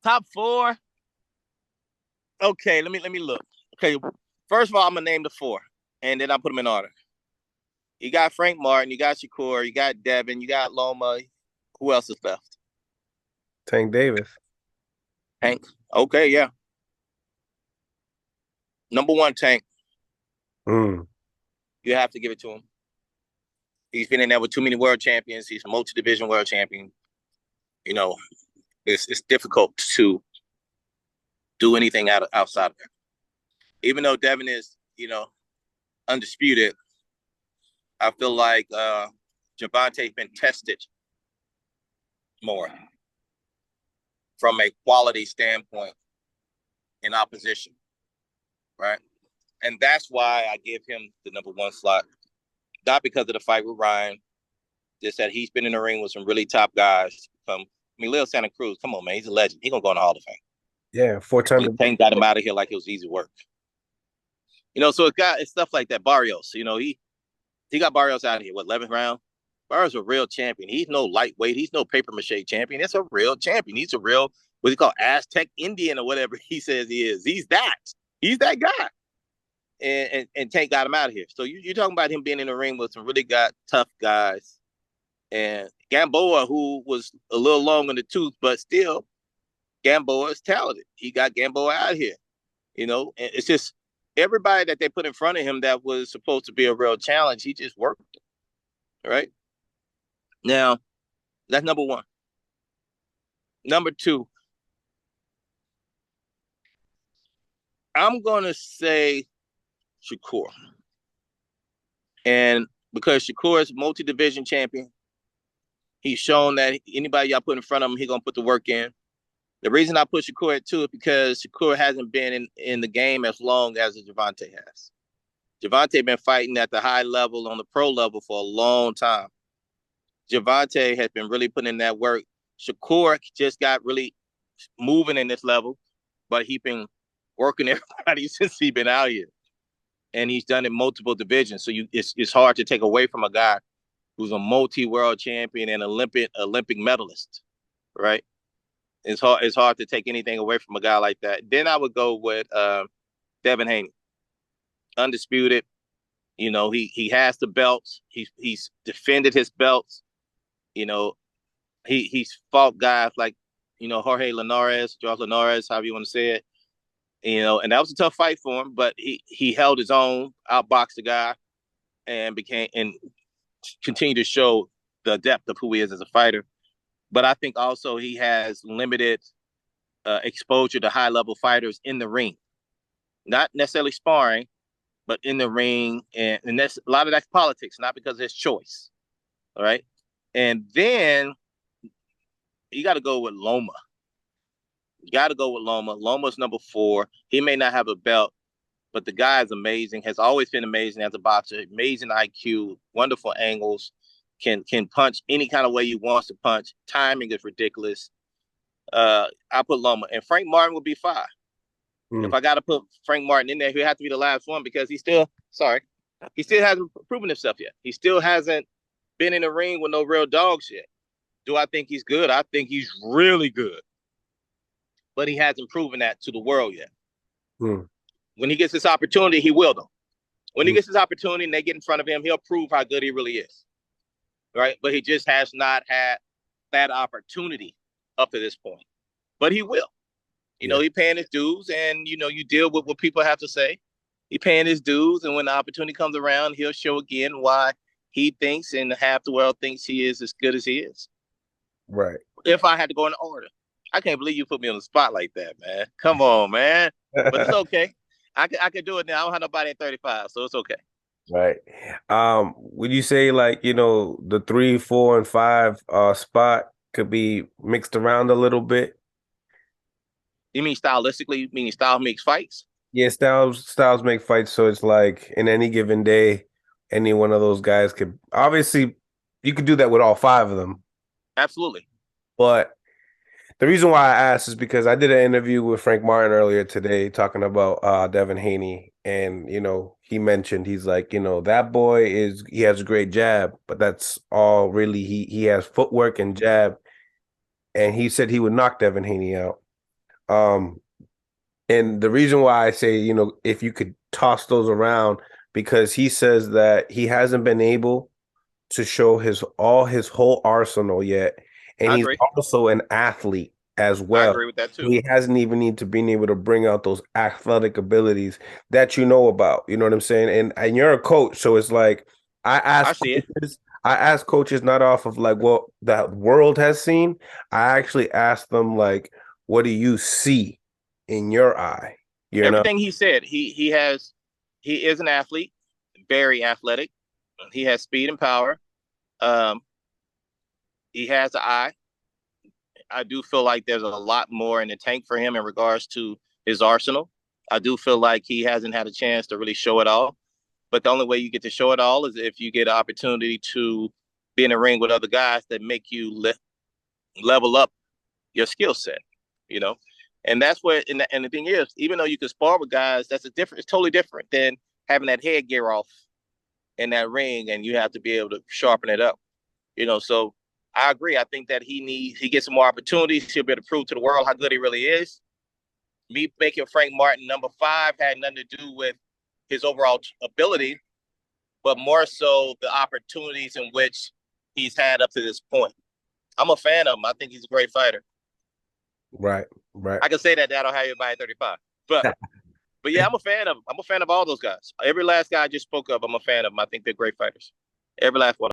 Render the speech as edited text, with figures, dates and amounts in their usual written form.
Top four. Okay, let me look. Okay, first of all, I'm gonna name the four, and then I'll put them in order. You got Frank Martin, you got Shakur, you got Devin, you got Loma. Who else is left? Tank Davis. Tank. Okay, yeah. Number one, Tank. Mm. You have to give it to him. He's been in there with too many world champions. He's a multi-division world champion. You know, it's difficult to do anything outside of there. Even though Devin is, undisputed, I feel like Gervonta's been tested more from a quality standpoint in opposition, right? And that's why I give him the number one slot. Not because of the fight with Ryan, just that he's been in the ring with some really top guys. Leo Santa Cruz, come on, man, he's a legend. He's gonna go in the Hall of Fame. Yeah, four-time. Tank got him out of here like it was easy work. So it's stuff like that. Barrios, he got Barrios out of here. What, 11th round? Barrios a real champion. He's no lightweight. He's no paper mache champion. That's a real champion. He's a real, what he call, Aztec Indian or whatever he says he is. He's that. He's that guy. And Tank got him out of here. So you're talking about him being in the ring with some really tough guys. And Gamboa, who was a little long in the tooth, but still, Gamboa is talented. He got Gamboa out of here. And it's just everybody that they put in front of him that was supposed to be a real challenge, he just worked. Right? Now, that's number one. Number two, I'm going to say Shakur. And because Shakur is multi-division champion, he's shown that anybody y'all put in front of him, he's going to put the work in. The reason I put Shakur at 2 is because Shakur hasn't been in the game as long as Gervonta has. Gervonta been fighting at the high level on the pro level for a long time. Gervonta has been really putting in that work. Shakur just got really moving in this level, but he's been working everybody since he's been out here. And he's done it in multiple divisions. So it's hard to take away from a guy who's a multi-world champion and Olympic medalist, right? It's hard to take anything away from a guy like that. Then I would go with Devin Haney. Undisputed. He has the belts. He's defended his belts. He's fought guys like, Jorge Linares, George Linares, however you want to say it. And that was a tough fight for him, but he held his own, outboxed the guy, and continued to show the depth of who he is as a fighter. But I think also he has limited exposure to high-level fighters in the ring. Not necessarily sparring, but in the ring. And that's a lot of that's politics, not because it's choice. All right? And then you got to go with Loma. You got to go with Loma. Loma's number 4. He may not have a belt, but the guy is amazing, has always been amazing as a boxer, amazing IQ, wonderful angles, can punch any kind of way he wants to punch. Timing is ridiculous. I put Loma. And Frank Martin would be 5. If I got to put Frank Martin in there, he'll have to be the last one because he still hasn't proven himself yet. He still hasn't been in the ring with no real dogs yet. Do I think he's good? I think he's really good. But he hasn't proven that to the world yet. When he gets this opportunity, he will, though. When he gets this opportunity and they get in front of him, he'll prove how good he really is. Right? But he just has not had that opportunity up to this point. But he will. He's paying his dues, and, you deal with what people have to say. He's paying his dues, and when the opportunity comes around, he'll show again why he thinks and half the world thinks he is as good as he is. Right. If I had to go in order. I can't believe you put me on the spot like that, man. Come on, man. But it's okay. I can do it now. I don't have nobody at 35, so it's okay. Right. Would you say the 3, 4, and 5 spot could be mixed around a little bit? You mean stylistically? Meaning style makes fights? Yeah, styles make fights, so it's like in any given day, any one of those guys could obviously you could do that with all 5 of them. Absolutely. But the reason why I asked is because I did an interview with Frank Martin earlier today talking about Devin Haney. And, he mentioned, he's like, that boy he has a great jab, but that's all really, he has footwork and jab. And he said he would knock Devin Haney out. Um, and the reason why I say, if you could toss those around, because he says that he hasn't been able to show his whole arsenal yet, and I he's agree. also an athlete as I well. agree with that too. He hasn't even need to been able to bring out those athletic abilities that you know about. You know what I'm saying? And you're a coach, so it's like I I ask see it. coaches, I ask coaches not off of like what the world has seen. I actually ask them like, what do you see in your eye? You know? Everything he said, he is an athlete, very athletic. He has speed and power. Um, he has an eye. I do feel like there's a lot more in the tank for him in regards to his arsenal. I do feel like he hasn't had a chance to really show it all. But the only way you get to show it all is if you get an opportunity to be in a ring with other guys that make you level up your skill set, you know? And that's where, and the thing is, even though you can spar with guys, it's totally different than having that headgear off in that ring and you have to be able to sharpen it up, So I agree. I think that he gets some more opportunities. He'll be able to prove to the world how good he really is. Me making Frank Martin number 5 had nothing to do with his overall ability, but more so the opportunities in which he's had up to this point. I'm a fan of him. I think he's a great fighter. Right, right. I can say that I don't have everybody at 35, but yeah, I'm a fan of him. I'm a fan of all those guys. Every last guy I just spoke of, I'm a fan of them. I think they're great fighters. Every last one.